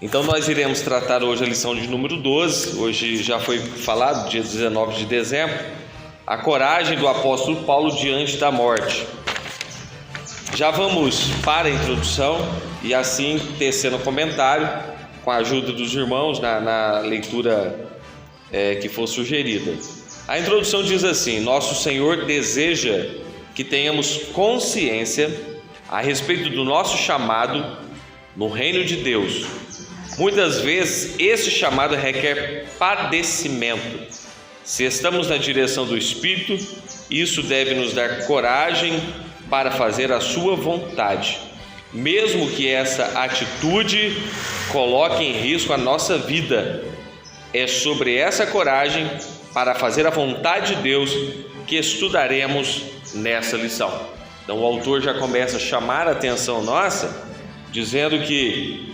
Então nós iremos tratar hoje a lição de número 12, hoje já foi falado, dia 19 de dezembro, a coragem do apóstolo Paulo diante da morte. Já vamos para a introdução e assim tecendo comentário com a ajuda dos irmãos na leitura que for sugerida. A introdução diz assim: nosso Senhor deseja que tenhamos consciência a respeito do nosso chamado no reino de Deus. Muitas vezes esse chamado requer padecimento. Se estamos na direção do Espírito, isso deve nos dar coragem para fazer a sua vontade, mesmo que essa atitude coloque em risco a nossa vida. É sobre essa coragem para fazer a vontade de Deus que estudaremos nessa lição. Então o autor já começa a chamar a atenção nossa, dizendo que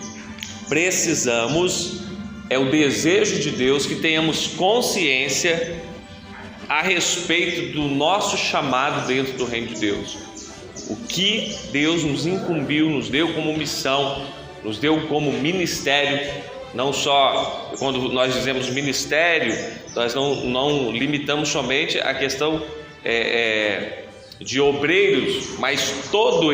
precisamos, é o desejo de Deus que tenhamos consciência a respeito do nosso chamado dentro do reino de Deus. O que Deus nos incumbiu, nos deu como missão, nos deu como ministério. Não só quando nós dizemos ministério, nós não limitamos somente a questão de obreiros, mas toda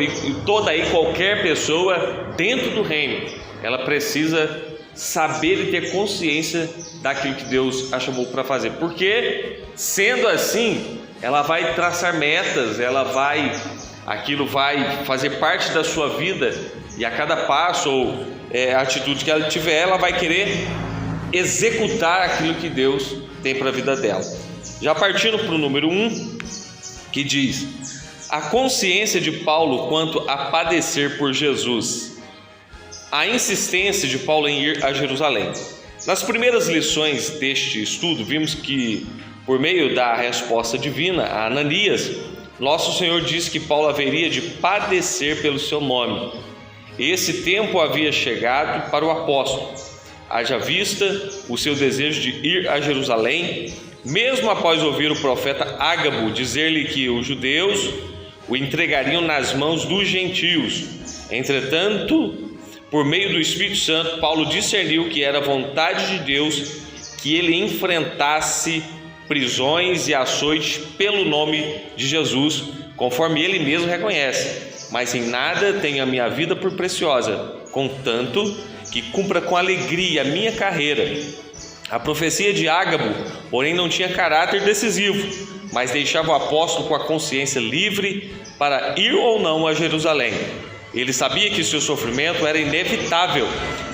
e qualquer pessoa dentro do reino, ela precisa saber e ter consciência daquilo que Deus a chamou para fazer, porque sendo assim, ela vai traçar metas, aquilo vai fazer parte da sua vida, e a cada passo ou atitude que ela tiver, ela vai querer executar aquilo que Deus tem para a vida dela. Já partindo para o número 1, que diz: a consciência de Paulo quanto a padecer por Jesus. A insistência de Paulo em ir a Jerusalém. Nas primeiras lições deste estudo, vimos que, por meio da resposta divina a Ananias, nosso Senhor disse que Paulo haveria de padecer pelo seu nome. Esse tempo havia chegado para o apóstolo, haja vista o seu desejo de ir a Jerusalém, mesmo após ouvir o profeta Ágabo dizer-lhe que os judeus o entregariam nas mãos dos gentios. Entretanto, por meio do Espírito Santo, Paulo discerniu que era vontade de Deus que ele enfrentasse prisões e açoites pelo nome de Jesus, conforme ele mesmo reconhece. Mas em nada tenho a minha vida por preciosa, contanto que cumpra com alegria a minha carreira. A profecia de Ágabo, porém, não tinha caráter decisivo, mas deixava o apóstolo com a consciência livre para ir ou não a Jerusalém. Ele sabia que seu sofrimento era inevitável,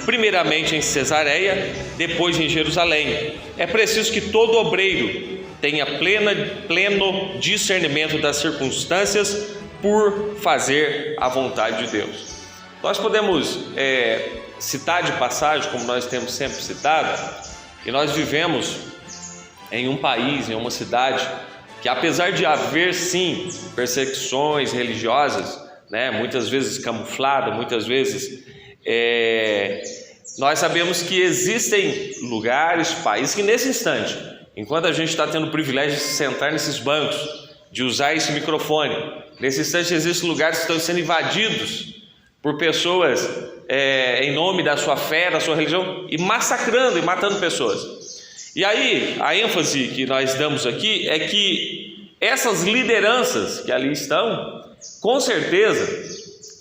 primeiramente em Cesareia, depois em Jerusalém. É preciso que todo obreiro tenha pleno discernimento das circunstâncias por fazer a vontade de Deus. Nós podemos citar de passagem, como nós temos sempre citado, que nós vivemos em um país, em uma cidade, que apesar de haver sim perseguições religiosas, muitas vezes camuflada, muitas vezes nós sabemos que existem lugares, países que nesse instante, enquanto a gente está tendo o privilégio de se sentar nesses bancos, de usar esse microfone, nesse instante existem lugares que estão sendo invadidos por pessoas em nome da sua fé, da sua religião, e massacrando e matando pessoas. E aí a ênfase que nós damos aqui é que essas lideranças que ali estão, com certeza,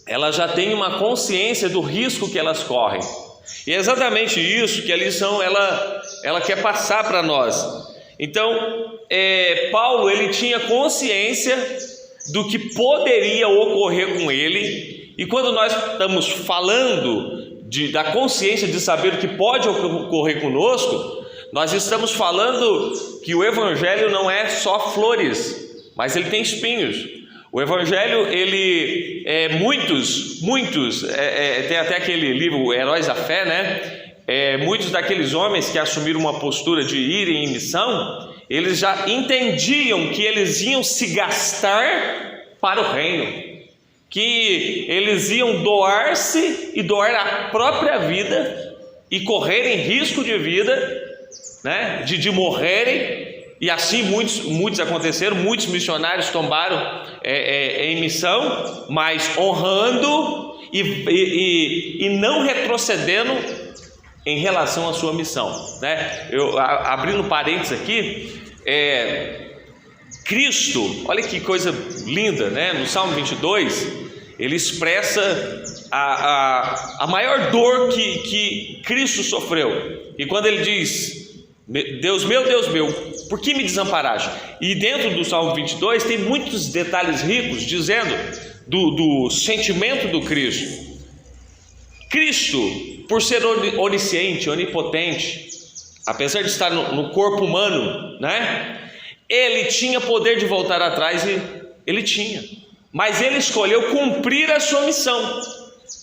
elas já têm uma consciência do risco que elas correm. E é exatamente isso que a lição ela quer passar para nós. Então, Paulo, ele tinha consciência do que poderia ocorrer com ele. E quando nós estamos falando da consciência de saber o que pode ocorrer conosco, nós estamos falando que o evangelho não é só flores, mas ele tem espinhos. O evangelho, ele muitos tem até aquele livro Heróis da Fé, muitos daqueles homens que assumiram uma postura de irem em missão, eles já entendiam que eles iam se gastar para o reino, que eles iam doar-se e doar a própria vida e correrem risco de vida, de morrerem. E assim muitos aconteceram, muitos missionários tombaram em missão, mas honrando e não retrocedendo em relação à sua missão, né? Eu abrindo parênteses aqui, Cristo, olha que coisa linda, né? No Salmo 22, ele expressa a maior dor que Cristo sofreu. E quando ele diz: Deus meu, por que me desamparaste? E dentro do Salmo 22 tem muitos detalhes ricos, dizendo do sentimento do Cristo. Cristo, por ser onisciente, onipotente, apesar de estar no corpo humano, né? Ele tinha poder de voltar atrás, e ele tinha, mas ele escolheu cumprir a sua missão.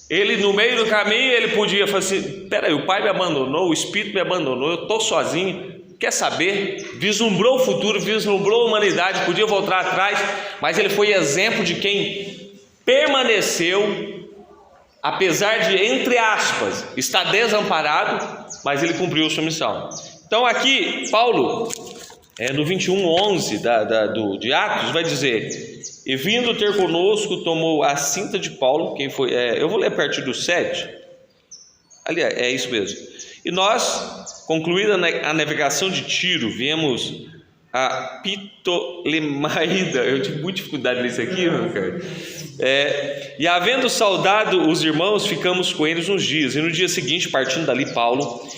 Ele, no meio do caminho, ele podia falar assim: peraí, o Pai me abandonou, o Espírito me abandonou, eu estou sozinho. Quer saber? Vislumbrou o futuro, vislumbrou a humanidade, podia voltar atrás, mas ele foi exemplo de quem permaneceu, apesar de, entre aspas, estar desamparado, mas ele cumpriu a sua missão. Então aqui, Paulo, no 21:11 de Atos, vai dizer: e vindo ter conosco, tomou a cinta de Paulo. Quem foi? Eu vou ler a partir do 7. Aliás, é isso mesmo. E nós, concluída a navegação de Tiro, viemos a Ptolemaida. Eu tive muita dificuldade nisso aqui, meu cara. E havendo saudado os irmãos, ficamos com eles uns dias. E no dia seguinte, partindo dali, Paulo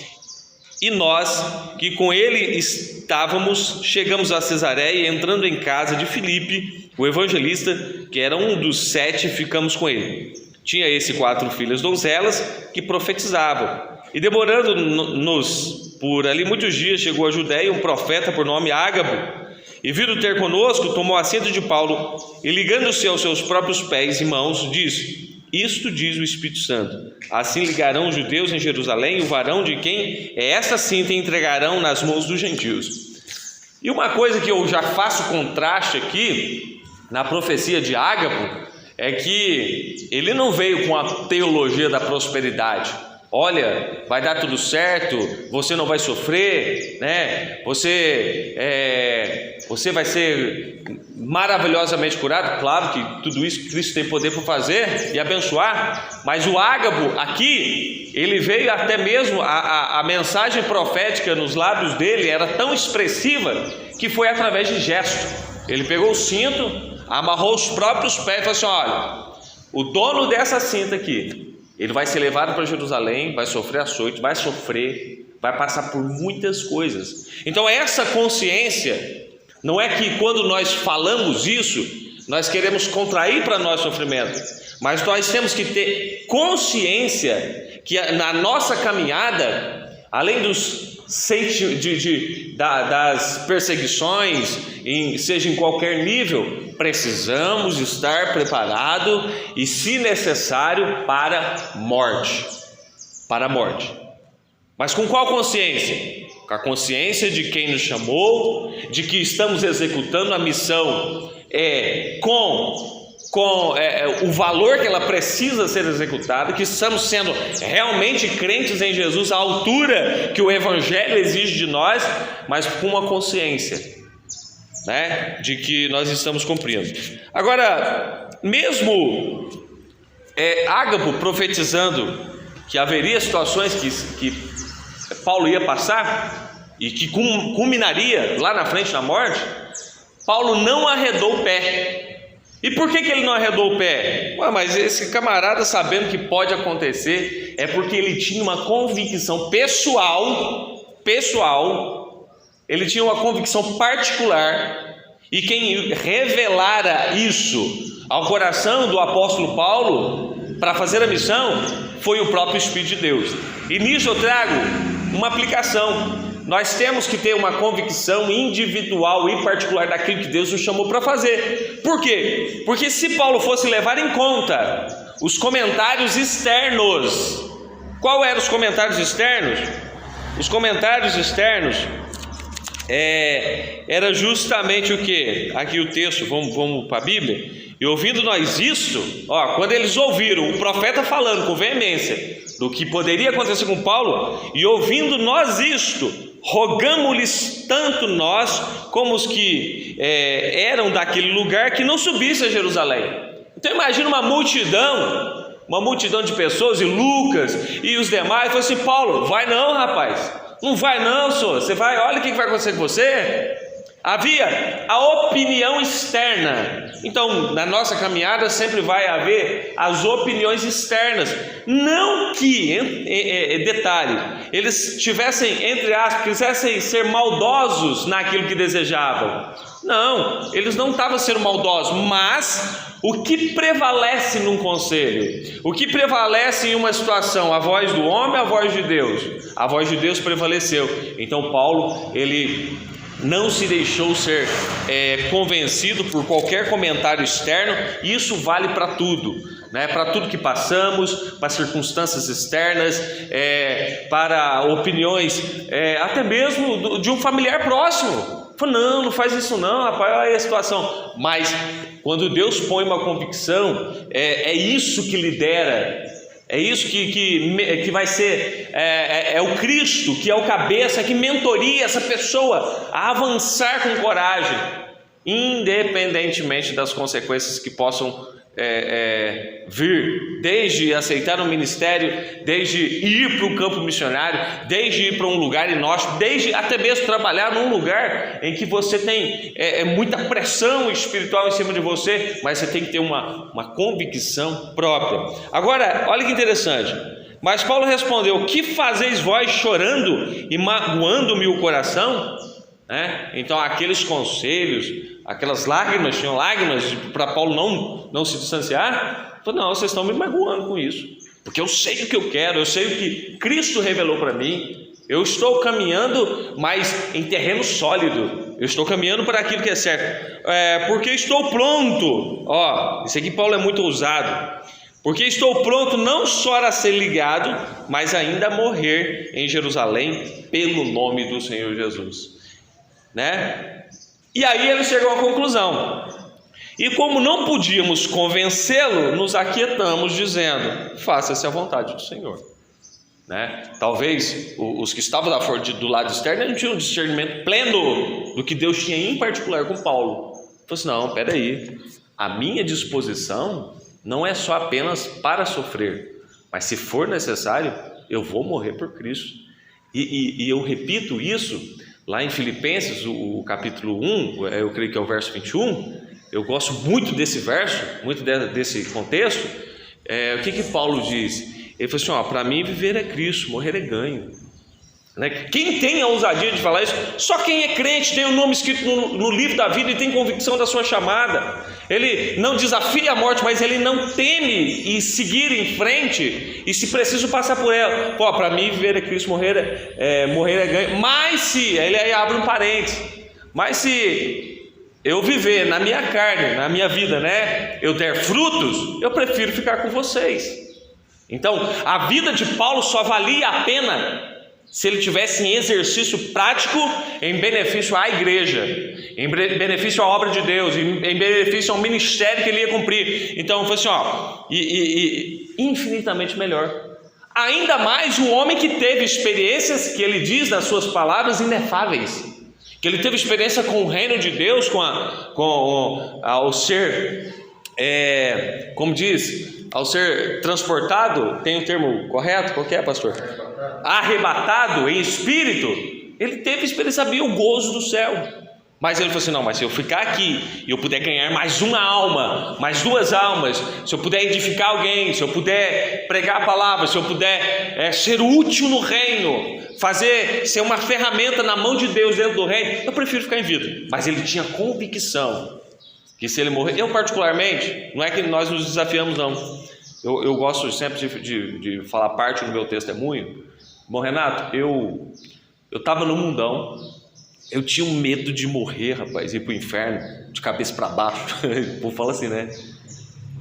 e nós, que com ele estávamos, chegamos a Cesareia, e entrando em casa de Filipe, o evangelista, que era um dos 7, ficamos com ele. Tinha esse 4 filhas donzelas que profetizavam. E demorando-nos por ali muitos dias, chegou a Judéia um profeta por nome Ágabo, e vindo ter conosco, tomou a cinta de Paulo, e ligando-se aos seus próprios pés e mãos, disse: isto diz o Espírito Santo: assim ligarão os judeus em Jerusalém o varão de quem é esta cinta, e entregarão nas mãos dos gentios. E uma coisa que eu já faço contraste aqui na profecia de Ágabo é que ele não veio com a teologia da prosperidade. Olha, vai dar tudo certo, você não vai sofrer, né? Você vai ser maravilhosamente curado. Claro que tudo isso Cristo tem poder para fazer e abençoar, mas o Ágabo aqui, ele veio até mesmo, a mensagem profética nos lábios dele era tão expressiva que foi através de gesto. Ele pegou o cinto, amarrou os próprios pés e falou assim: olha, o dono dessa cinta aqui, ele vai ser levado para Jerusalém, vai sofrer açoite, vai passar por muitas coisas. Então essa consciência, não é que quando nós falamos isso, nós queremos contrair para nós sofrimento, mas nós temos que ter consciência que na nossa caminhada, além das perseguições, seja em qualquer nível, precisamos estar preparados e, se necessário, para a morte. Mas com qual consciência? Com a consciência de quem nos chamou, de que estamos executando a missão com o valor que ela precisa ser executada, que estamos sendo realmente crentes em Jesus à altura que o Evangelho exige de nós, mas com uma consciência, né, de que nós estamos cumprindo. Agora, mesmo Ágabo profetizando que haveria situações que Paulo ia passar e que culminaria lá na frente na morte, Paulo não arredou o pé. E por que ele não arredou o pé? Mas esse camarada, sabendo que pode acontecer, é porque ele tinha uma convicção pessoal, ele tinha uma convicção particular, e quem revelara isso ao coração do apóstolo Paulo para fazer a missão foi o próprio Espírito de Deus. E nisso eu trago uma aplicação. Nós temos que ter uma convicção individual e particular daquilo que Deus nos chamou para fazer. Por quê? Porque se Paulo fosse levar em conta os comentários externos, qual eram os comentários externos? Os comentários externos era justamente o que? Aqui o texto, vamos para a Bíblia. E ouvindo nós isto, quando eles ouviram o profeta falando com veemência do que poderia acontecer com Paulo, e ouvindo nós isto, rogamos-lhes tanto nós como os que eram daquele lugar, que não subissem a Jerusalém. Então imagina uma multidão uma multidão de pessoas, e Lucas e os demais, falou assim: Paulo, vai não, rapaz, não vai não, senhor, você vai, olha o que vai acontecer com você. Havia a opinião externa. Então, na nossa caminhada sempre vai haver as opiniões externas. Não que, detalhe, eles tivessem, entre aspas, quisessem ser maldosos naquilo que desejavam. Não, eles não estavam sendo maldosos, mas o que prevalece num conselho? O que prevalece em uma situação? A voz do homem, a voz de Deus? A voz de Deus prevaleceu. Então Paulo, ele não se deixou ser convencido por qualquer comentário externo. E isso vale para tudo, né? Para tudo que passamos, para circunstâncias externas, para opiniões, até mesmo de um familiar próximo. Falou: não faz isso não, rapaz, olha a situação. Mas quando Deus põe uma convicção, é isso que lidera. É isso que vai ser, o Cristo, que é o cabeça, que mentoria essa pessoa a avançar com coragem, independentemente das consequências que possam vir, desde aceitar um ministério, desde ir para o campo missionário, desde ir para um lugar inóspito, desde até mesmo trabalhar num lugar em que você tem muita pressão espiritual em cima de você, mas você tem que ter uma convicção própria. Agora, olha que interessante. Mas Paulo respondeu: que fazeis vós chorando e magoando-me o coração? Então aqueles conselhos, aquelas lágrimas, tinham lágrimas para Paulo não se distanciar. Falou: não, vocês estão me magoando com isso, porque eu sei o que eu quero, eu sei o que Cristo revelou para mim. Eu estou caminhando, mas em terreno sólido. Eu estou caminhando para aquilo que é certo, porque estou pronto. Isso aqui Paulo é muito ousado. Porque estou pronto não só a ser ligado, mas ainda a morrer em Jerusalém pelo nome do Senhor Jesus. E aí ele chegou à conclusão: e como não podíamos convencê-lo, nos aquietamos dizendo: faça-se a vontade do Senhor. Talvez os que estavam do lado externo não tinham um discernimento pleno do que Deus tinha em particular com Paulo. Falou assim: não, peraí, a minha disposição não é só apenas para sofrer, mas se for necessário, eu vou morrer por Cristo. E eu repito isso lá em Filipenses, o capítulo 1, eu creio que é o verso 21, eu gosto muito desse verso, muito desse contexto. O que Paulo diz? Ele falou assim: para mim viver é Cristo, morrer é ganho. Quem tem a ousadia de falar isso? Só quem é crente, tem o nome escrito no livro da vida e tem convicção da sua chamada. Ele não desafia a morte, mas ele não teme e seguir em frente, e se preciso passar por ela. Para mim viver é Cristo, morrer é ganho. Mas se, ele aí abre um parênteses, mas se eu viver na minha carne, na minha vida, eu der frutos, eu prefiro ficar com vocês. Então a vida de Paulo só valia a pena se ele tivesse em exercício prático, em benefício à igreja, em benefício à obra de Deus, em benefício ao ministério que ele ia cumprir. Então foi assim, infinitamente melhor. Ainda mais um homem que teve experiências, que ele diz nas suas palavras, inefáveis, que ele teve experiência com o reino de Deus, ao ser, como diz, ao ser transportado, tem o termo correto? Qual que é, pastor? Arrebatado em espírito. Ele teve experiência, sabia o gozo do céu. Mas ele falou assim: não, mas se eu ficar aqui e eu puder ganhar mais uma alma, mais duas almas, se eu puder edificar alguém, se eu puder pregar a palavra, se eu puder ser útil no reino, ser uma ferramenta na mão de Deus dentro do reino, eu prefiro ficar em vida. Mas ele tinha convicção que se ele morrer, eu particularmente, não é que nós nos desafiamos não, eu gosto sempre de falar parte do meu testemunho. Bom, Renato, eu estava no mundão, eu tinha um medo de morrer, rapaz, ir para o inferno, de cabeça para baixo, o povo fala assim,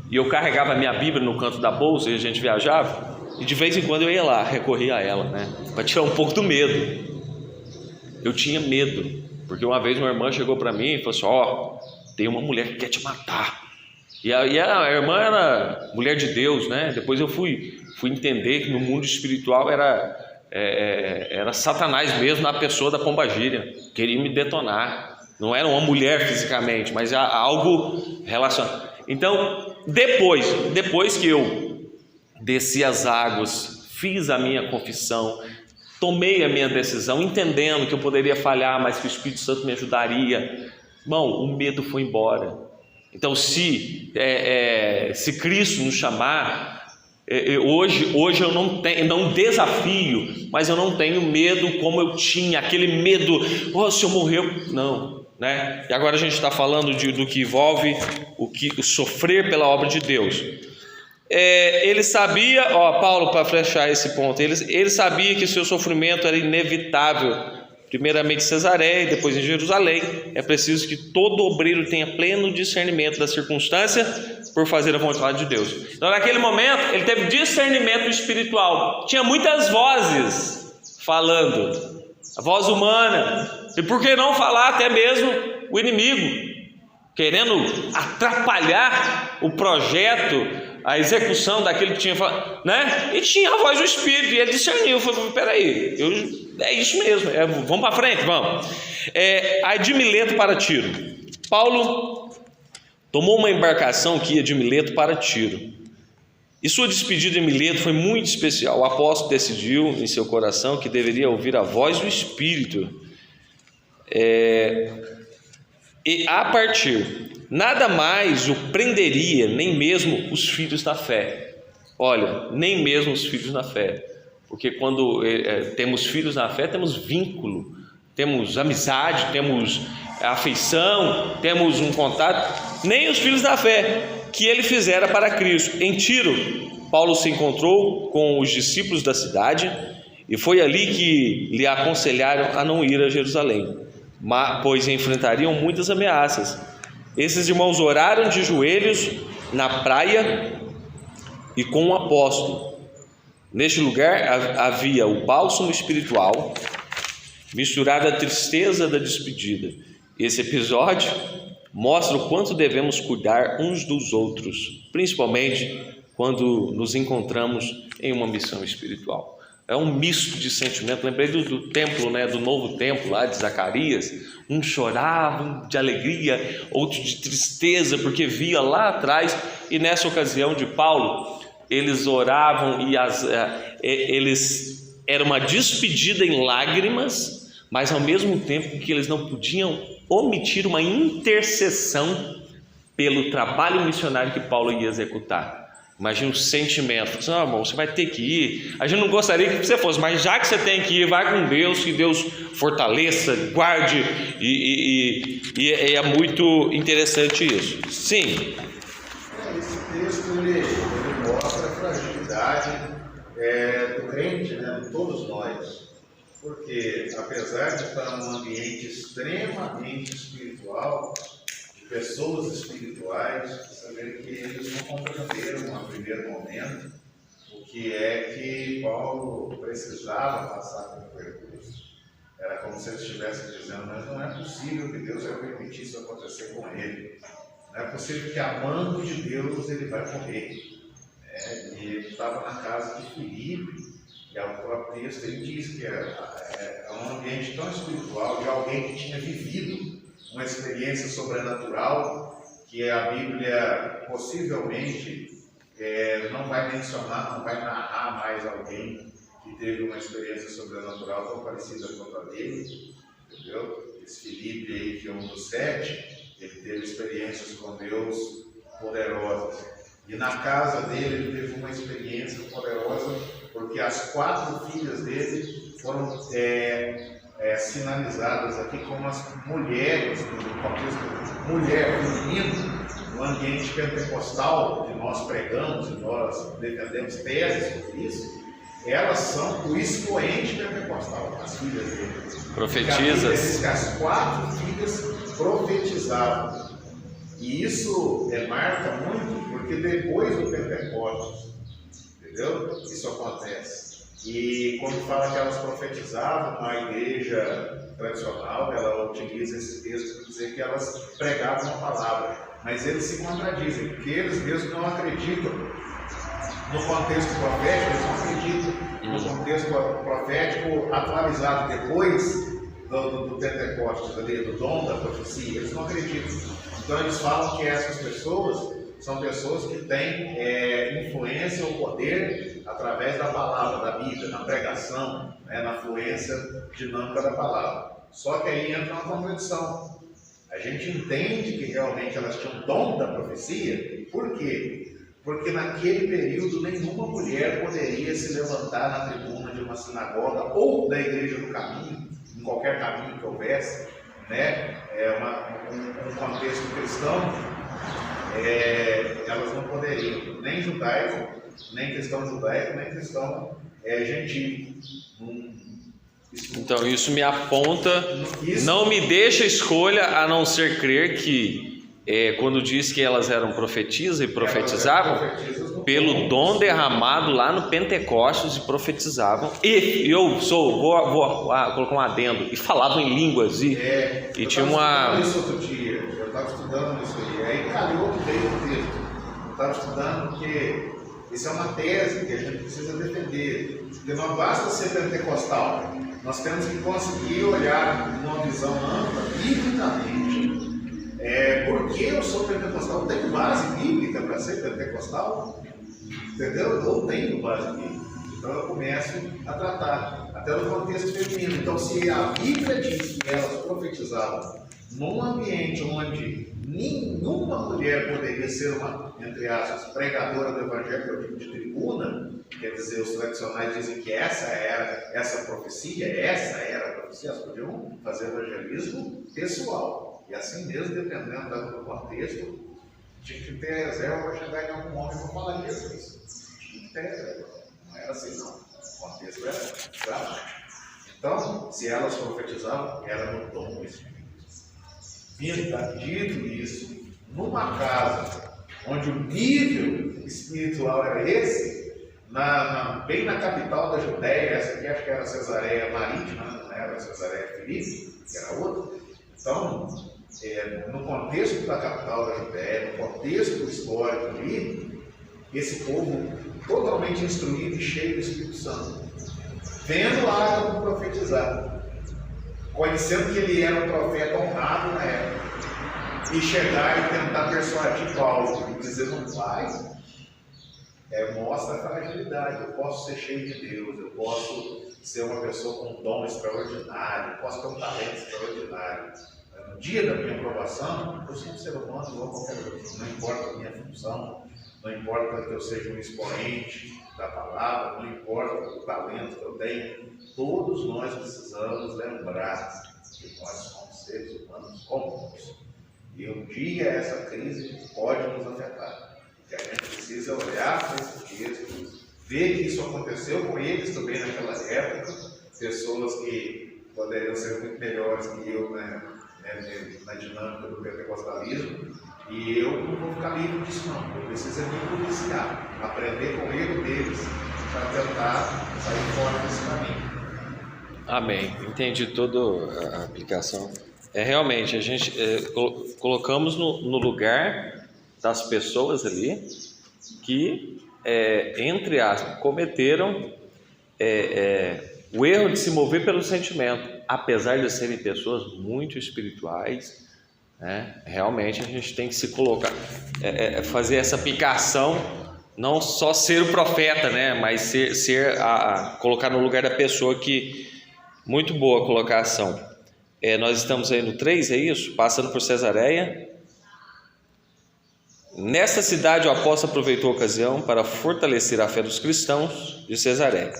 e eu carregava a minha Bíblia no canto da bolsa, e a gente viajava, e de vez em quando eu ia lá, recorria a ela, para tirar um pouco do medo. Eu tinha medo, porque uma vez uma irmã chegou para mim e falou assim: tem uma mulher que quer te matar. E a irmã era mulher de Deus, Depois eu fui entender que no mundo espiritual era Satanás mesmo na pessoa da pombagira, queria me detonar. Não era uma mulher fisicamente, mas algo relacionado. Então, depois que eu desci as águas, fiz a minha confissão, tomei a minha decisão, entendendo que eu poderia falhar, mas que o Espírito Santo me ajudaria. Irmão, o medo foi embora. Então, se Cristo nos chamar, hoje eu não desafio, mas eu não tenho medo como eu tinha, aquele medo, se eu morrer, não, né? E agora a gente está falando do que envolve o sofrer pela obra de Deus. Ele sabia, Paulo, para fechar esse ponto, ele sabia que o seu sofrimento era inevitável, primeiramente em Cesareia e depois em Jerusalém. É preciso que todo obreiro tenha pleno discernimento da circunstância por fazer a vontade de Deus. Então, naquele momento, ele teve discernimento espiritual. Tinha muitas vozes falando, a voz humana, e por que não falar até mesmo o inimigo, querendo atrapalhar o projeto, a execução daquele que tinha falado, né? E tinha a voz do Espírito, e ele discerniu, falou: peraí, é isso mesmo, vamos para frente, vamos. Aí de Mileto para Tiro, Paulo tomou uma embarcação que ia de Mileto para Tiro, e sua despedida em Mileto foi muito especial. O apóstolo decidiu em seu coração que deveria ouvir a voz do Espírito, e a partir, nada mais o prenderia, nem mesmo os filhos da fé. Olha, nem mesmo os filhos da fé, porque quando temos filhos na fé, temos vínculo, temos amizade, temos afeição, temos um contato. Nem os filhos da fé que ele fizera para Cristo. Em Tiro, Paulo se encontrou com os discípulos da cidade, e foi ali que lhe aconselharam a não ir a Jerusalém, pois enfrentariam muitas ameaças. Esses irmãos oraram de joelhos na praia e com o apóstolo. Neste lugar havia o bálsamo espiritual misturado à tristeza da despedida. Esse episódio mostra o quanto devemos cuidar uns dos outros, principalmente quando nos encontramos em uma missão espiritual. É um misto de sentimento. Lembrei do templo, né, do novo templo lá de Zacarias. Um chorava, um de alegria, outro de tristeza, porque via lá atrás. E nessa ocasião de Paulo, eles oravam e era uma despedida em lágrimas, mas ao mesmo tempo que eles não podiam omitir uma intercessão pelo trabalho missionário que Paulo ia executar. Imagina o sentimento: irmão, você vai ter que ir, a gente não gostaria que você fosse, mas já que você tem que ir, vai com Deus, que Deus fortaleça, guarde, e é muito interessante isso. Sim. Esse texto ele mostra a fragilidade do crente, né, de todos nós, porque apesar de estar num ambiente extremamente espiritual, pessoas espirituais, saber que eles não compreenderam no primeiro momento o que é que Paulo precisava passar pelo percurso. Era como se ele estivesse dizendo: mas não é possível que Deus vai permitir isso acontecer com ele. Não é possível que, amando de Deus, ele vai morrer. E ele estava na casa de Filipe, e ao próprio texto ele diz que é um ambiente tão espiritual de alguém que tinha vivido uma experiência sobrenatural, que a Bíblia possivelmente não vai mencionar, não vai narrar mais alguém que teve uma experiência sobrenatural tão parecida com a dele, entendeu? Esse Filipe aí, que é um dos 7, ele teve experiências com Deus poderosas, e na casa dele ele teve uma experiência poderosa, porque as 4 filhas dele foram sinalizadas aqui como as mulheres, no contexto mulher, feminino, no ambiente pentecostal que nós pregamos e nós defendemos teses sobre isso. Elas são o expoente pentecostal, as filhas dele. Profetizas. As 4 filhas profetizavam. E isso marca muito, porque depois do Pentecostes, entendeu? Isso acontece. E quando fala que elas profetizavam, a igreja tradicional, ela utiliza esse texto para dizer que elas pregavam a palavra. Mas eles se contradizem, porque eles mesmos não acreditam no contexto profético, eles não acreditam no contexto profético atualizado depois do Pentecostes, do dom da profecia, eles não acreditam. Então eles falam que essas pessoas são pessoas que têm influência ou poder através da palavra, da Bíblia, na pregação, né, na fluência dinâmica da palavra. Só que aí entra uma contradição. A gente entende que realmente elas tinham dom da profecia. Por quê? Porque naquele período nenhuma mulher poderia se levantar na tribuna de uma sinagoga ou da igreja do caminho, em qualquer caminho que houvesse, né? Um contexto cristão, elas não poderiam, nem judaico, nem cristão judaico, nem cristão gentil. Então isso me aponta, não me deixa escolha a não ser crer que quando diz que elas eram profetisas e profetizavam, pelo dom derramado lá no Pentecostes e profetizavam, e eu vou colocar um adendo, e falavam em línguas, e tinha uma... Eu estava estudando isso aí calhou que veio o texto. Eu estava estudando porque isso é uma tese que a gente precisa defender, porque não basta ser pentecostal, nós temos que conseguir olhar numa visão ampla, biblicamente. Por que eu sou pentecostal? Eu tenho base bíblica para ser pentecostal? Entendeu? Eu não tenho base bíblica. Então eu começo a tratar, até no contexto feminino. Então, se a Bíblia diz que elas profetizavam num ambiente onde nenhuma mulher poderia ser uma, entre aspas, pregadora do evangelho, que eu digo de tribuna, quer dizer, os tradicionais dizem que essa era a profecia, elas podiam fazer evangelismo pessoal. E assim mesmo, dependendo do contexto, tinha que ter reserva para chegar em algum homem para falar de Jesus. Tinha que ter reserva. Não era assim, não. O contexto era dramático. Então, se elas profetizavam, era no dom do Espírito. Dito isso, numa casa onde o nível espiritual era esse, bem na capital da Judéia, essa aqui acho que era Cesareia Marítima, não era Cesareia Filipe, que era outra. Então, no contexto da capital da Judéia, no contexto histórico ali, esse povo totalmente instruído e cheio do Espírito Santo, vendo Ágabo profetizar, conhecendo que ele era um profeta honrado na época, e chegar e tentar persuadir Paulo, e dizer, não vai, mostra a fragilidade. Eu posso ser cheio de Deus, eu posso ser uma pessoa com um dom extraordinário, eu posso ter um talento extraordinário. No dia da minha aprovação, eu sou um ser humano igual a qualquer outro. Não importa a minha função, não importa que eu seja um expoente da palavra, não importa o talento que eu tenho. Todos nós precisamos lembrar que nós somos seres humanos comuns. E um dia essa crise pode nos afetar. E a gente precisa olhar para esses textos, ver que isso aconteceu com eles também naquela época, pessoas que poderiam ser muito melhores que eu, na dinâmica do pentecostalismo, e eu não vou ficar livre disso não, eu preciso me policiar, aprender com o erro deles, para tentar sair fora desse caminho. Amém, entendi toda a aplicação. Realmente, a gente colocamos no lugar das pessoas ali que, entre aspas, cometeram o erro de se mover pelo sentimento, apesar de serem pessoas muito espirituais, né? Realmente a gente tem que se colocar, fazer essa aplicação, não só ser o profeta, né? Mas colocar no lugar da pessoa que... Muito boa a colocação. Nós estamos aí no 3, é isso? Passando por Cesareia. Nesta cidade o apóstolo aproveitou a ocasião para fortalecer a fé dos cristãos de Cesareia.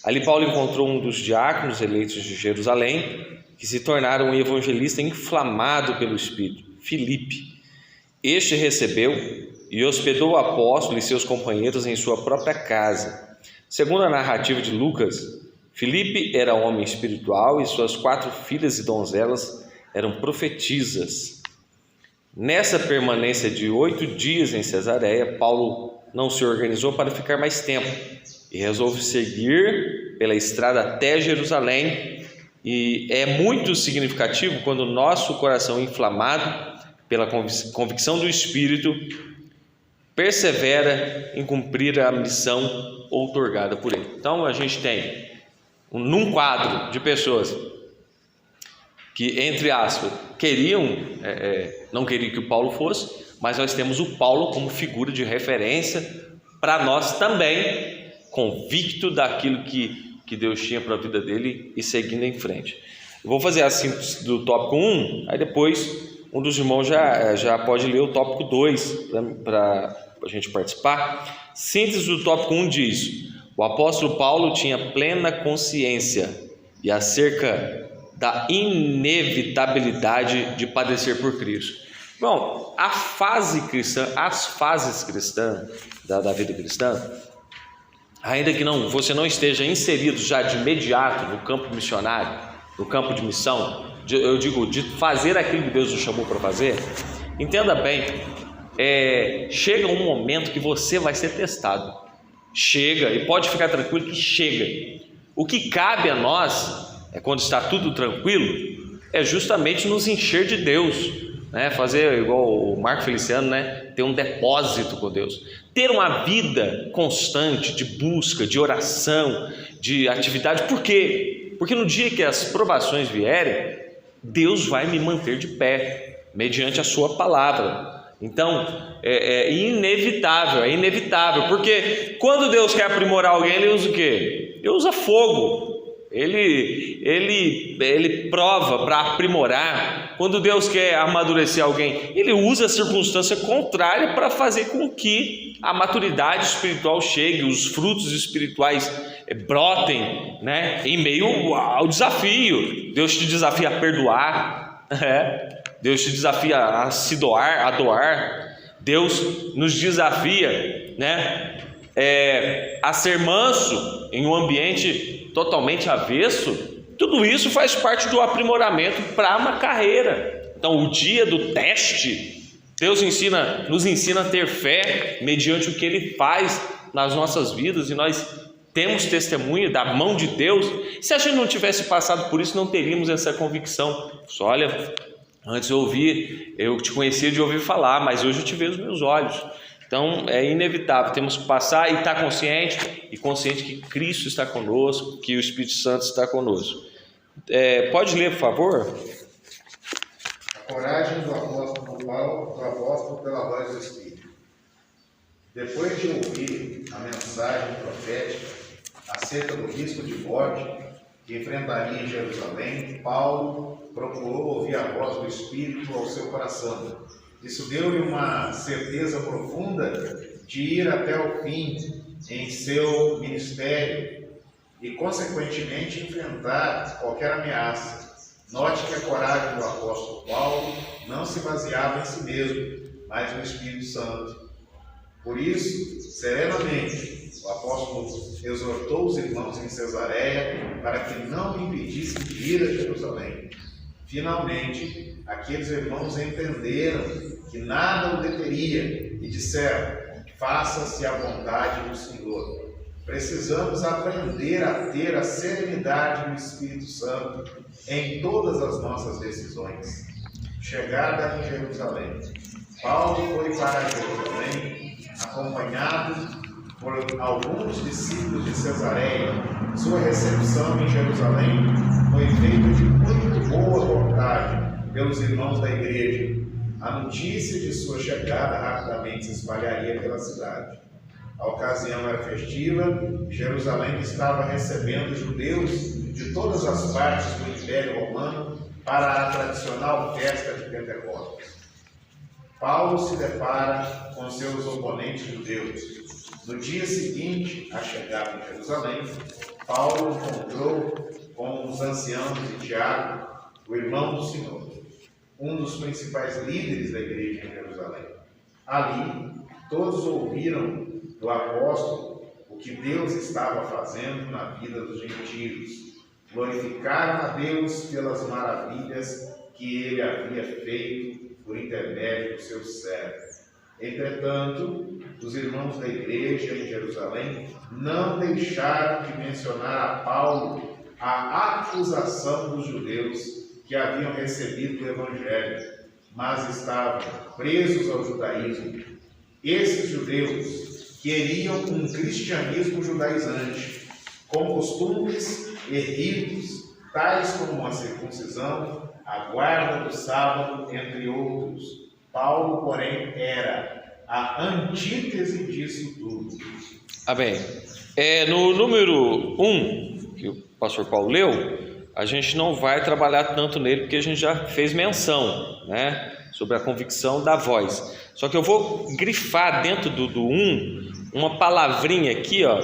Ali Paulo encontrou um dos diáconos eleitos de Jerusalém, que se tornaram um evangelista inflamado pelo Espírito, Filipe. Este recebeu e hospedou o apóstolo e seus companheiros em sua própria casa. Segundo a narrativa de Lucas, Filipe era homem espiritual e suas 4 filhas e donzelas eram profetisas. Nessa permanência de 8 dias em Cesareia, Paulo não se organizou para ficar mais tempo e resolve seguir pela estrada até Jerusalém. E é muito significativo quando o nosso coração inflamado pela convicção do Espírito persevera em cumprir a missão outorgada por ele. Então a gente tem num quadro de pessoas que, entre aspas, não queriam que o Paulo fosse, mas nós temos o Paulo como figura de referência para nós também, convicto daquilo que Deus tinha para a vida dele e seguindo em frente. Eu vou fazer a síntese do tópico 1, aí depois um dos irmãos já pode ler o tópico 2 para a gente participar. Síntese do tópico 1 diz: o apóstolo Paulo tinha plena consciência e acerca da inevitabilidade de padecer por Cristo. Bom, as fases cristãs da vida cristã, ainda que você não esteja inserido já de imediato no campo missionário, no campo de missão, eu digo, de fazer aquilo que Deus nos chamou para fazer, entenda bem, chega um momento que você vai ser testado. Chega, e pode ficar tranquilo que chega. O que cabe a nós, quando está tudo tranquilo, é justamente nos encher de Deus, né? Fazer igual o Marco Feliciano, né? Ter um depósito com Deus, ter uma vida constante de busca, de oração, de atividade. Por quê? Porque no dia que as provações vierem, Deus vai me manter de pé, mediante a sua palavra. Então, é inevitável, porque quando Deus quer aprimorar alguém, Ele usa o quê? Ele usa fogo, Ele prova para aprimorar. Quando Deus quer amadurecer alguém, Ele usa a circunstância contrária para fazer com que a maturidade espiritual chegue, os frutos espirituais brotem, né? Em meio ao desafio. Deus te desafia a perdoar, Deus te desafia a se doar, a doar. Deus nos desafia, né? A ser manso em um ambiente totalmente avesso. Tudo isso faz parte do aprimoramento para uma carreira. Então, o dia do teste, Deus nos ensina a ter fé mediante o que Ele faz nas nossas vidas, e nós temos testemunho da mão de Deus. Se a gente não tivesse passado por isso, não teríamos essa convicção. Só olha, antes eu te conhecia de ouvir falar, mas hoje eu te vejo nos meus olhos. Então é inevitável, temos que passar e estar consciente que Cristo está conosco, que o Espírito Santo está conosco. Pode ler, por favor? A coragem do apóstolo Paulo, do apóstolo pela voz do Espírito. Depois de ouvir a mensagem profética acerca do risco de morte que enfrentaria em Jerusalém, Paulo procurou ouvir a voz do Espírito ao seu coração. Isso deu-lhe uma certeza profunda de ir até o fim em seu ministério e, consequentemente, enfrentar qualquer ameaça. Note que a coragem do apóstolo Paulo não se baseava em si mesmo, mas no Espírito Santo. Por isso, serenamente, o apóstolo exortou os irmãos em Cesareia para que não o impedissem de ir a Jerusalém. Finalmente, aqueles irmãos entenderam que nada o deteria e disseram: faça-se a vontade do Senhor. Precisamos aprender a ter a serenidade do Espírito Santo em todas as nossas decisões. Chegada em Jerusalém, Paulo foi para Jerusalém acompanhado por alguns discípulos de Cesareia. Sua recepção em Jerusalém foi feita de muito boa vontade pelos irmãos da igreja. A notícia de sua chegada rapidamente se espalharia pela cidade. A ocasião era festiva. Jerusalém estava recebendo judeus de todas as partes do Império Romano para a tradicional festa de Pentecostes. Paulo se depara com seus oponentes judeus. No dia seguinte à chegada em Jerusalém, Paulo encontrou com os anciãos de Tiago, o irmão do Senhor, um dos principais líderes da igreja em Jerusalém. Ali, todos ouviram do apóstolo o que Deus estava fazendo na vida dos gentios. Glorificaram a Deus pelas maravilhas que ele havia feito por intermédio do seu servo. Entretanto, os irmãos da igreja em Jerusalém não deixaram de mencionar a Paulo a acusação dos judeus que haviam recebido o Evangelho, mas estavam presos ao judaísmo. Esses judeus queriam um cristianismo judaizante, com costumes e ritos, tais como a circuncisão, a guarda do sábado, entre outros. Paulo, porém, era a antítese disso tudo. Amém. No número 1, que o pastor Paulo leu, a gente não vai trabalhar tanto nele, porque a gente já fez menção, né, sobre a convicção da voz. Só que eu vou grifar dentro do 1 uma palavrinha aqui, ó,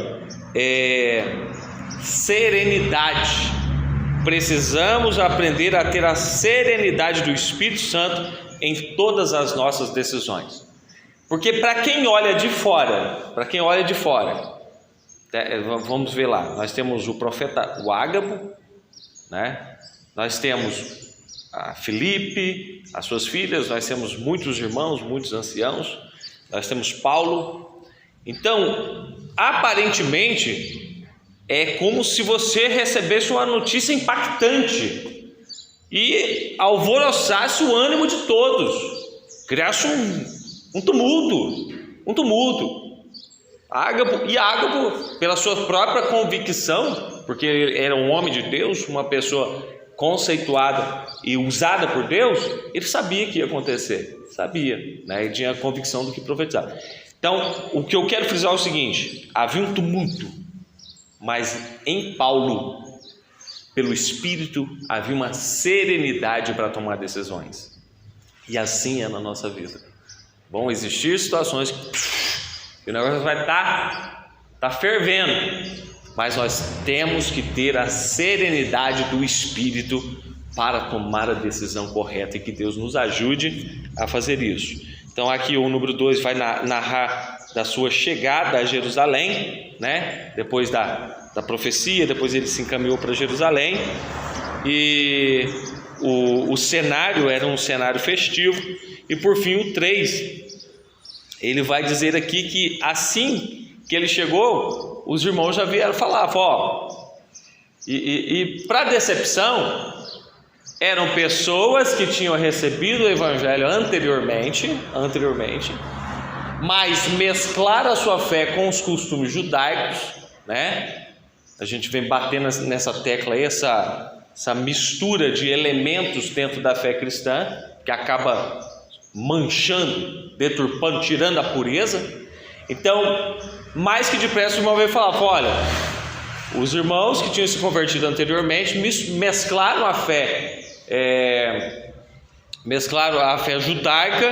serenidade. Precisamos aprender a ter a serenidade do Espírito Santo em todas as nossas decisões. Porque para quem olha de fora, vamos ver lá, nós temos o profeta Ágabo, né? Nós temos a Filipe, as suas filhas, nós temos muitos irmãos, muitos anciãos, nós temos Paulo. Então, aparentemente, é como se você recebesse uma notícia impactante e alvoroçasse o ânimo de todos, criasse um tumulto. Ágabo, pela sua própria convicção, porque ele era um homem de Deus, uma pessoa conceituada e usada por Deus, ele sabia que ia acontecer, né? Ele tinha a convicção do que profetizava. Então, o que eu quero frisar é o seguinte: havia um tumulto, mas em Paulo, pelo Espírito, havia uma serenidade para tomar decisões. E assim é na nossa vida. Vão existir situações que o negócio vai estar fervendo, mas nós temos que ter a serenidade do Espírito para tomar a decisão correta, e que Deus nos ajude a fazer isso. Então aqui o número 2 vai narrar da sua chegada a Jerusalém, né? Depois da profecia, depois ele se encaminhou para Jerusalém, e o cenário era um cenário festivo. E por fim o 3, ele vai dizer aqui que assim que ele chegou, os irmãos já vieram falar, e para decepção, eram pessoas que tinham recebido o evangelho anteriormente, mas mesclaram a sua fé com os costumes judaicos, né? A gente vem batendo nessa tecla aí, essa mistura de elementos dentro da fé cristã, que acaba manchando, deturpando, tirando a pureza. Então, mais que depressa, o irmão veio falar: olha, os irmãos que tinham se convertido anteriormente mesclaram a fé judaica,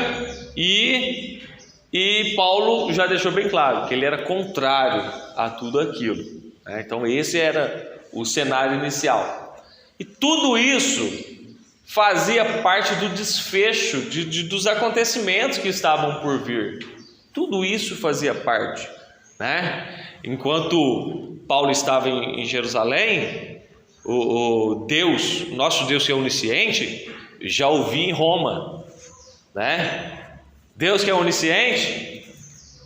e Paulo já deixou bem claro que ele era contrário a tudo aquilo, né? Então esse era o cenário inicial, e tudo isso fazia parte do desfecho dos acontecimentos que estavam por vir. Tudo isso fazia parte, né? Enquanto Paulo estava em Jerusalém, o nosso Deus que é onisciente, já ouvia em Roma, né? Deus que é onisciente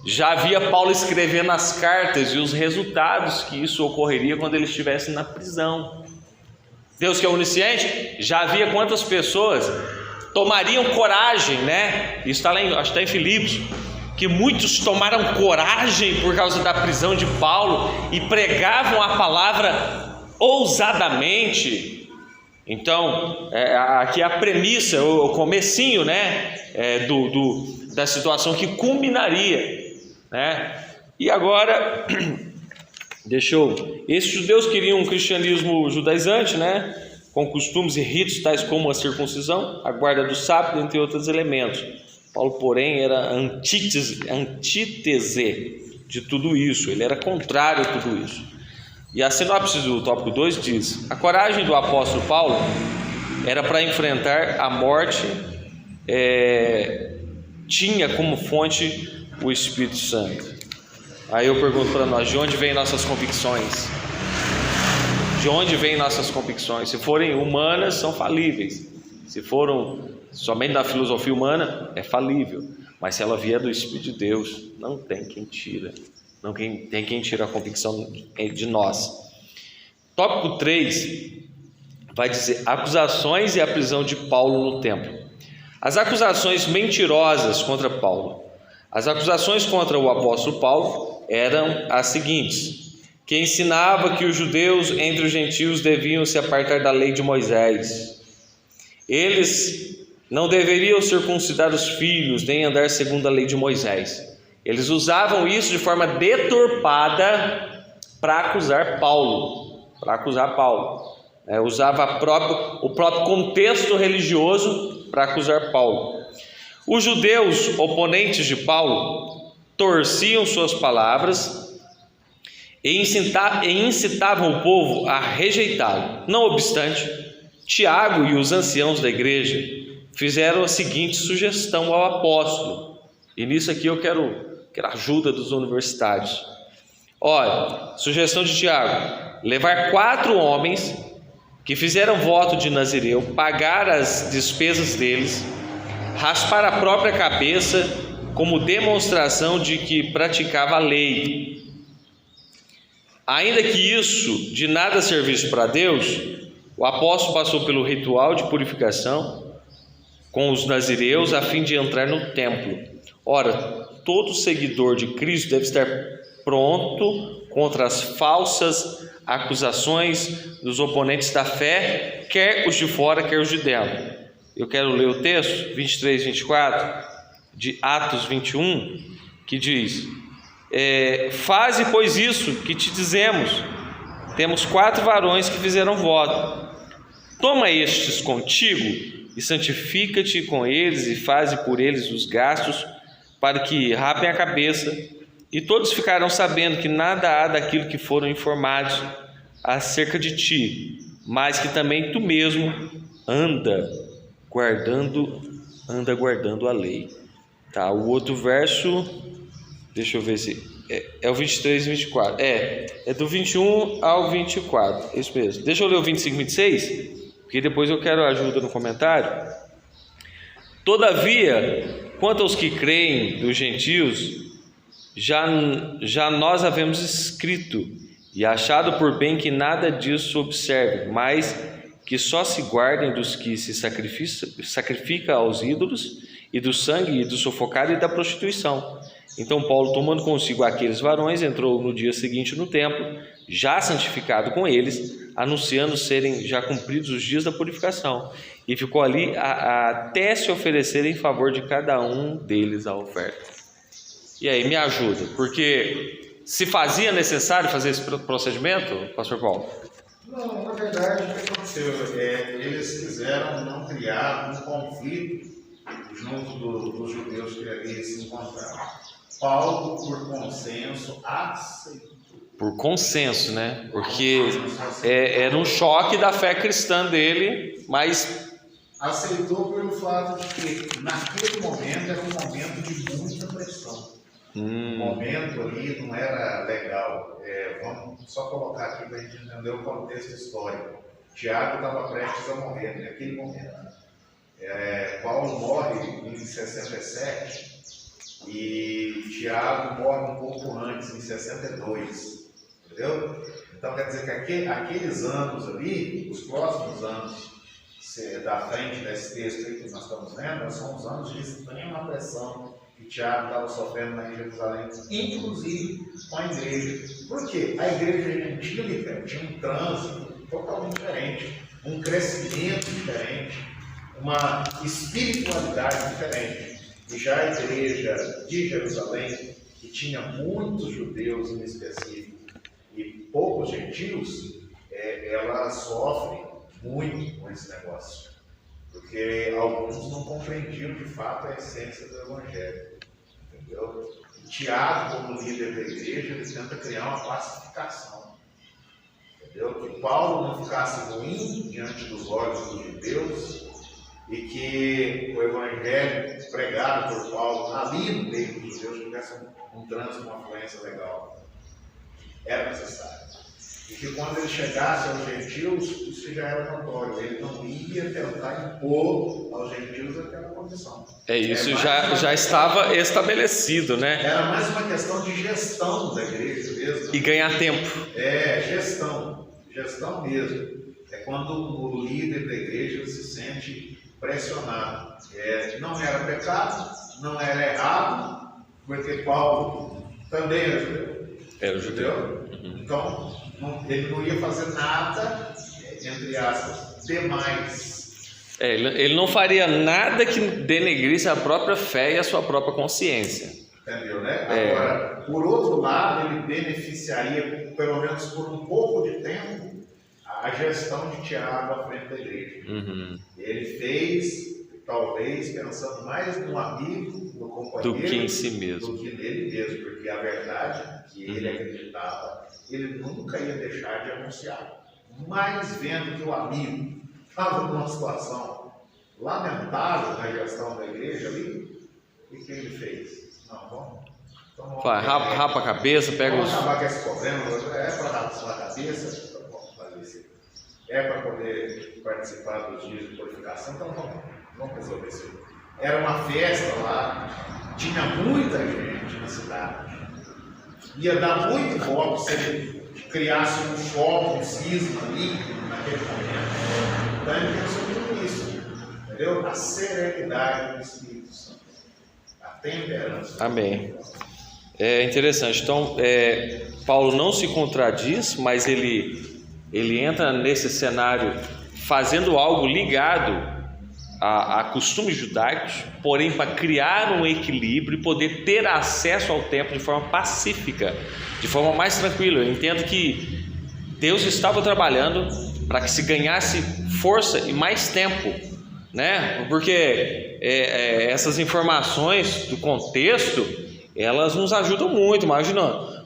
já via Paulo escrevendo as cartas e os resultados que isso ocorreria quando ele estivesse na prisão. Deus que é onisciente já via quantas pessoas tomariam coragem, né? Isso está lá acho que está em Filipos, que muitos tomaram coragem por causa da prisão de Paulo e pregavam a palavra ousadamente. Então, aqui a premissa, o comecinho, né, da situação que culminaria, né? E agora, esses judeus queriam um cristianismo judaizante, né, com costumes e ritos tais como a circuncisão, a guarda do sábado, entre outros elementos. Paulo, porém, era antítese de tudo isso, ele era contrário a tudo isso. E a sinopse do tópico 2 diz: a coragem do apóstolo Paulo era para enfrentar a morte, tinha como fonte o Espírito Santo. Aí eu pergunto para nós: de onde vêm nossas convicções? De onde vêm nossas convicções? Se forem humanas, são falíveis. Se foram somente da filosofia humana, é falível. Mas se ela vier do Espírito de Deus, não tem quem tira. Não tem quem tira a convicção de nós. Tópico 3 vai dizer: acusações e a prisão de Paulo no templo. As acusações mentirosas contra Paulo. As acusações contra o apóstolo Paulo eram as seguintes: que ensinava que os judeus entre os gentios deviam se apartar da lei de Moisés. Eles não deveriam circuncidar os filhos, nem andar segundo a lei de Moisés. Eles usavam isso de forma deturpada para acusar Paulo. Usava o próprio contexto religioso para acusar Paulo. Os judeus oponentes de Paulo torciam suas palavras e incitavam o povo a rejeitá-lo. Não obstante, Tiago e os anciãos da igreja fizeram a seguinte sugestão ao apóstolo, e nisso aqui eu quero a ajuda dos universitários. Olha, sugestão de Tiago: levar 4 homens que fizeram voto de Nazireu, pagar as despesas deles, raspar a própria cabeça como demonstração de que praticava a lei. Ainda que isso de nada servisse para Deus, o apóstolo passou pelo ritual de purificação com os nazireus a fim de entrar no templo. Ora, todo seguidor de Cristo deve estar pronto contra as falsas acusações dos oponentes da fé, quer os de fora, quer os de dentro. Eu quero ler o texto 23 e 24 de Atos 21, que diz: faze, pois, isso que te dizemos. Temos 4 varões que fizeram voto. Toma estes contigo e santifica-te com eles e faze por eles os gastos para que rapem a cabeça. E todos ficaram sabendo que nada há daquilo que foram informados acerca de ti, mas que também tu mesmo anda guardando a lei. Tá, o outro verso, deixa eu ver se é o 23 e 24. É do 21 ao 24, isso mesmo. Deixa eu ler o 25 e 26, porque depois eu quero ajuda no comentário. Todavia, quanto aos que creem dos gentios, já nós havemos escrito e achado por bem que nada disso observe, mas que só se guardem dos que se sacrificam aos ídolos, e do sangue, e do sufocado e da prostituição. Então Paulo, tomando consigo aqueles varões, entrou no dia seguinte no templo, já santificado com eles, anunciando serem já cumpridos os dias da purificação, e ficou ali até se oferecer em favor de cada um deles a oferta. E aí, me ajuda, porque se fazia necessário fazer esse procedimento, pastor Paulo? Não, na verdade, o que aconteceu? Eles quiseram não criar um conflito junto dos judeus que ali se encontravam. Paulo, por consenso, aceitou. Por consenso, né? Porque era um choque da fé cristã dele, mas aceitou pelo fato de que naquele momento era um momento de muita pressão. O momento ali não era legal. Vamos só colocar aqui para a gente entender o contexto histórico. Tiago estava prestes a morrer naquele momento. Paulo morre em 67 e Tiago morre um pouco antes, em 62. Entendeu? Então quer dizer que aqueles anos ali, os próximos anos da frente desse texto aí que nós estamos lendo, são os anos de extrema pressão que Tiago estava sofrendo na Jerusalém, inclusive com a igreja. Por quê? A igreja gentílica tinha um trânsito totalmente diferente, um crescimento diferente, uma espiritualidade diferente. E já a igreja de Jerusalém, que tinha muitos judeus em específico e poucos gentios, ela sofre muito com esse negócio, porque alguns não compreendiam de fato a essência do Evangelho, entendeu? E Tiago, como líder da igreja, ele tenta criar uma pacificação, entendeu? Que Paulo não ficasse ruim diante dos olhos dos judeus e que o Evangelho pregado por Paulo ali no meio dos judeus tivesse um trânsito, uma fluência legal. Era necessário. E que quando ele chegasse aos gentios, isso já era notório. Ele não ia tentar impor aos gentios aquela condição. Isso já estava estabelecido, né? Era mais uma questão de gestão da igreja mesmo. E ganhar tempo. Gestão mesmo. É quando o líder da igreja se sente pressionado. Não era pecado, não era errado, porque Paulo também era judeu. Era judeu. Então, ele não ia fazer nada, entre aspas, demais. Ele não faria nada que denegrisse a própria fé e a sua própria consciência. Entendeu, né? Agora, por outro lado, ele beneficiaria, pelo menos por um pouco de tempo, a gestão de Tiago à frente da igreja. Ele fez, talvez, pensando mais no amigo, no companheiro, do que em si mesmo, do que nele mesmo, porque a verdade que ele acreditava, ele nunca ia deixar de anunciar. Mas vendo que o amigo estava numa situação lamentável na gestão da igreja ali, o que ele fez? Não, vamos rapa a cabeça, pega vamos acabar com esse problema. É para rapar a cabeça, vamos fazer isso. É para poder participar dos dias de purificação, então vamos resolver isso. Era uma festa lá, tinha muita gente na cidade. Ia dar muito voto se ele criasse um choque, um cisma ali, naquele momento. Então ele pensou muito nisso, entendeu? A serenidade do Espírito Santo, a temperança. Amém. É interessante. Então, Paulo não se contradiz, mas ele entra nesse cenário fazendo algo ligado a costumes judaicos, porém para criar um equilíbrio e poder ter acesso ao templo de forma pacífica, de forma mais tranquila. Eu entendo que Deus estava trabalhando para que se ganhasse força e mais tempo, né? Porque essas informações do contexto, elas nos ajudam muito. Imagina,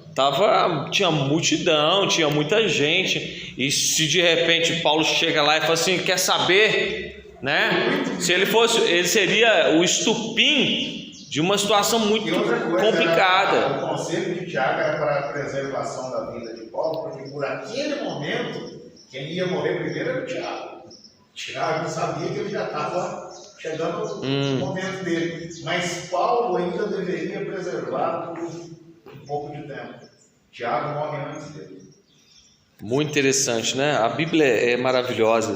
tinha multidão, tinha muita gente, e se de repente Paulo chega lá e fala assim, quer saber, né? Se ele seria o estupim de uma situação muito complicada. O conselho de Tiago era para a preservação da vida de Paulo, porque por aquele momento quem ia morrer primeiro era o Tiago. Tiago sabia que ele já estava chegando no momento dele, mas Paulo ainda deveria preservar por um pouco de tempo. Tiago morre antes dele. Muito interessante, né? A Bíblia é maravilhosa,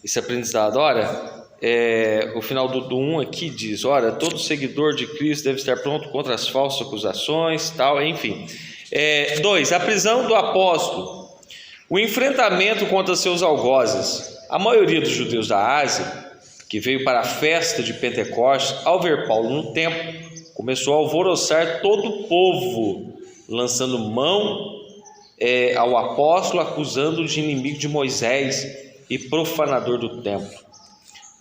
esse aprendizado. Olha, o final do 1 aqui diz, olha, todo seguidor de Cristo deve estar pronto contra as falsas acusações, tal, enfim. 2, a prisão do apóstolo, o enfrentamento contra seus algozes. A maioria dos judeus da Ásia, que veio para a festa de Pentecostes, ao ver Paulo no templo, começou a alvoroçar todo o povo, lançando mão ao apóstolo, acusando-o de inimigo de Moisés e profanador do templo.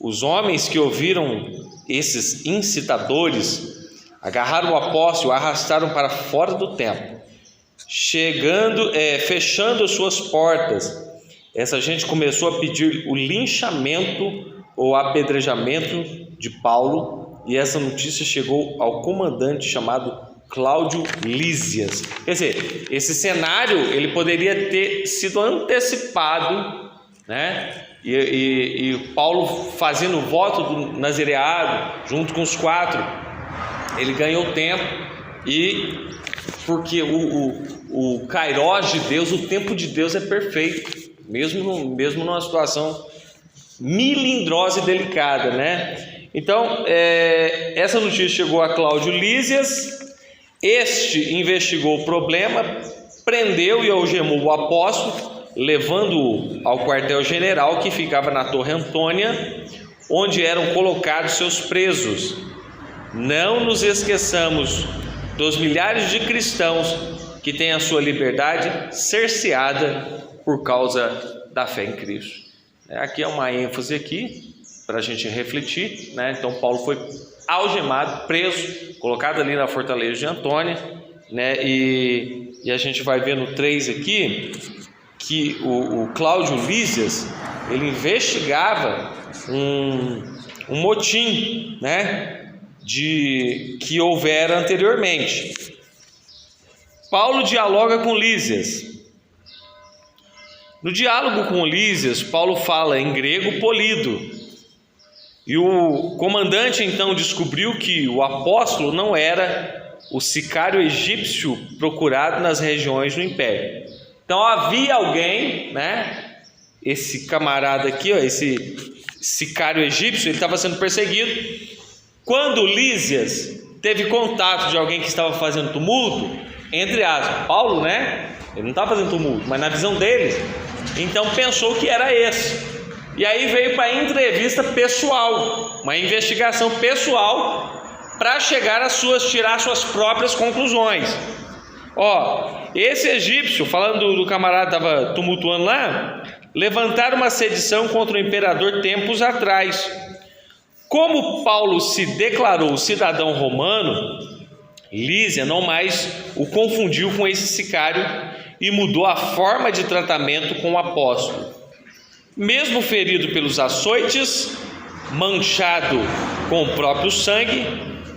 Os homens que ouviram esses incitadores agarraram o apóstolo e o arrastaram para fora do templo, fechando as suas portas. Essa gente começou a pedir o linchamento ou apedrejamento de Paulo, e essa notícia chegou ao comandante chamado Cláudio Lísias. Quer dizer, esse cenário ele poderia ter sido antecipado, né? E Paulo fazendo o voto do nazireado junto com os 4, ele ganhou tempo, e porque o kairós de Deus, o tempo de Deus é perfeito, mesmo numa situação melindrosa e delicada, né? Então, essa notícia chegou a Cláudio Lísias. Este investigou o problema, prendeu e algemou o apóstolo, levando-o ao quartel-general que ficava na Torre Antônia, onde eram colocados seus presos. Não nos esqueçamos dos milhares de cristãos que têm a sua liberdade cerceada por causa da fé em Cristo. Aqui é uma ênfase aqui para a gente refletir, né? Então Paulo foi algemado, preso, colocado ali na fortaleza de Antônia, né? E a gente vai ver no 3 aqui que o Cláudio Lísias, ele investigava um motim, né? Que houvera anteriormente. Paulo dialoga com Lísias. No diálogo com Lísias, Paulo fala em grego polido, e o comandante então descobriu que o apóstolo não era o sicário egípcio procurado nas regiões do império. Então havia alguém, né? Esse camarada aqui, ó, esse sicário egípcio, ele estava sendo perseguido. Quando Lísias teve contato de alguém que estava fazendo tumulto, entre aspas, Paulo, né? Ele não estava fazendo tumulto, mas na visão deles, então pensou que era esse. E aí veio para entrevista pessoal, uma investigação pessoal, para tirar suas próprias conclusões. Esse egípcio, falando do camarada que estava tumultuando lá, levantaram uma sedição contra o imperador tempos atrás. Como Paulo se declarou cidadão romano, Lísia não mais o confundiu com esse sicário e mudou a forma de tratamento com o apóstolo. Mesmo ferido pelos açoites, manchado com o próprio sangue,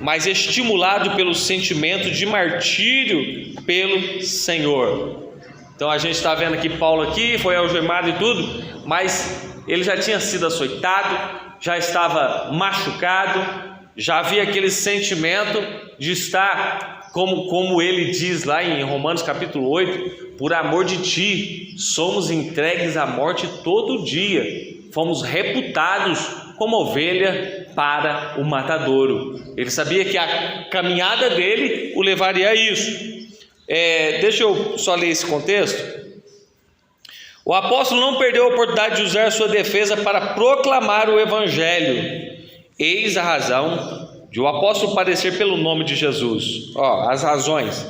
mas estimulado pelo sentimento de martírio pelo Senhor. Então a gente está vendo aqui Paulo aqui, foi algemado e tudo, mas ele já tinha sido açoitado, já estava machucado, já havia aquele sentimento de estar, como ele diz lá em Romanos capítulo 8, por amor de ti, somos entregues à morte todo dia, fomos reputados como ovelha para o matadouro. Ele sabia que a caminhada dele o levaria a isso. Deixa eu só ler esse contexto. O apóstolo não perdeu a oportunidade de usar sua defesa para proclamar o evangelho. Eis a razão de o apóstolo padecer pelo nome de Jesus. As razões: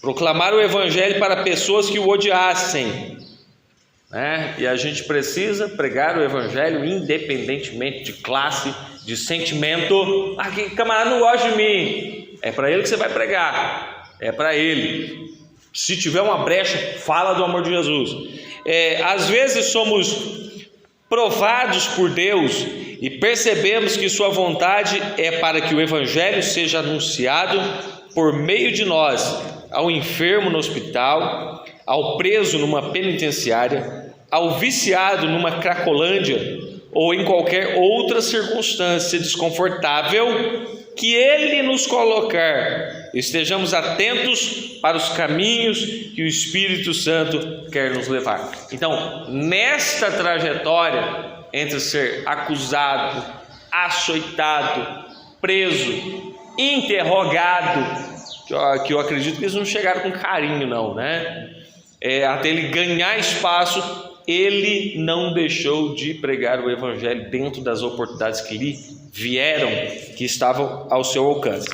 proclamar o evangelho para pessoas que o odiassem, e a gente precisa pregar o evangelho independentemente de classe, de sentimento. Que camarada não gosta de mim, é para ele que você vai pregar, é para ele. Se tiver uma brecha, fala do amor de Jesus. Às vezes somos provados por Deus e percebemos que sua vontade é para que o evangelho seja anunciado por meio de nós ao enfermo no hospital, ao preso numa penitenciária, ao viciado numa cracolândia ou em qualquer outra circunstância desconfortável que Ele nos colocar. Estejamos atentos para os caminhos que o Espírito Santo quer nos levar. Então, nesta trajetória entre ser acusado, açoitado, preso, interrogado, que eu acredito que eles não chegaram com carinho não, até ele ganhar espaço, ele não deixou de pregar o evangelho dentro das oportunidades que lhe vieram, que estavam ao seu alcance.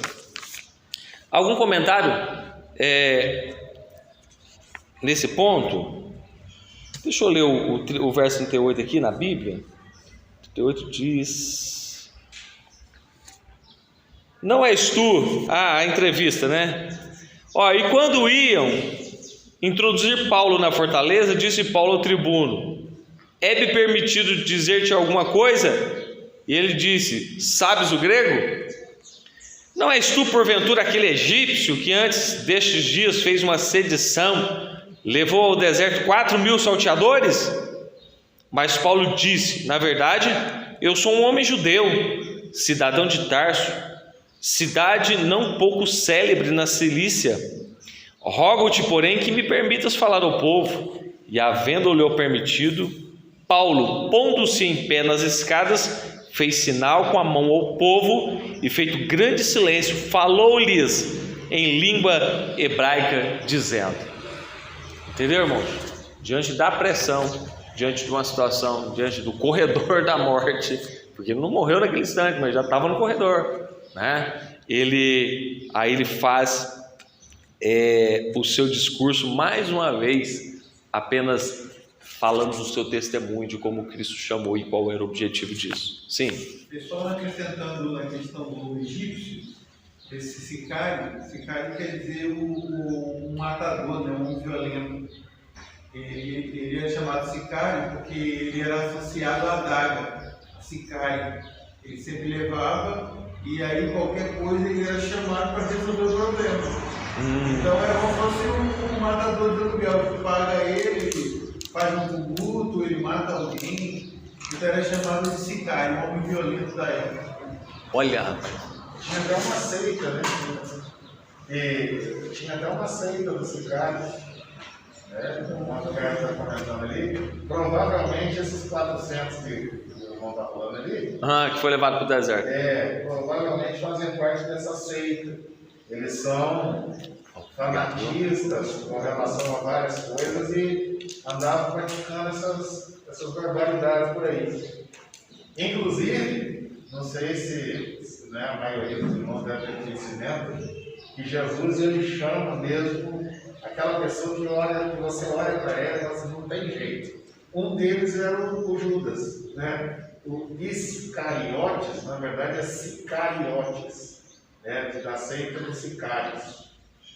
Algum comentário nesse ponto? Deixa eu ler o verso 38 aqui na Bíblia. 38 diz: não és tu, a entrevista, e quando iam introduzir Paulo na fortaleza, disse Paulo ao tribuno: é-me permitido dizer-te alguma coisa? E ele disse: sabes o grego? Não és tu porventura aquele egípcio que antes destes dias fez uma sedição, levou ao deserto 4.000 salteadores? Mas Paulo disse: na verdade, eu sou um homem judeu, cidadão de Tarso, cidade não pouco célebre na Cilícia. Rogo-te, porém, que me permitas falar ao povo. E havendo-lhe permitido, Paulo, pondo-se em pé nas escadas, fez sinal com a mão ao povo e, feito grande silêncio, falou-lhes em língua hebraica, dizendo: entendeu, irmãos? Diante da pressão, diante de uma situação, diante do corredor da morte, porque ele não morreu naquele instante, mas já estava no corredor, Ele faz o seu discurso mais uma vez, apenas falando do seu testemunho, de como Cristo chamou e qual era o objetivo disso. Sim. Pessoal, acrescentando na questão do egípcio, esse sicário quer dizer um matador, um violento. Ele é chamado sicário porque ele era associado à adaga, sicário. Ele sempre levava, e aí qualquer coisa ele era chamado para resolver o problema. Então é como se fosse um matador de aluguel, que paga ele, faz um tumulto, ele mata alguém. Então era chamado de sicário, um homem violento da época. Olha, tinha até uma seita, E tinha até uma seita dos sicários, Uma cara está comentando ali. Provavelmente esses 400 que o irmão está falando ali. Que foi levado para o deserto. Provavelmente fazem parte dessa seita. Eles são fanatistas com relação a várias coisas e andavam praticando essas essas barbaridades por aí. Inclusive, não sei se né, a maioria dos irmãos deve ter conhecimento, que Jesus ele chama mesmo aquela pessoa que olha, que você olha para ela e fala assim, não tem jeito. Um deles era o Judas, né? O Iscariotes, na verdade é Sicariotes, né? Da seita dos sicários.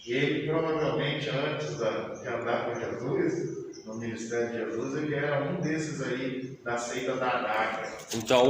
E ele provavelmente antes de andar com Jesus, no ministério de Jesus, ele era um desses aí da seita da adaga. Então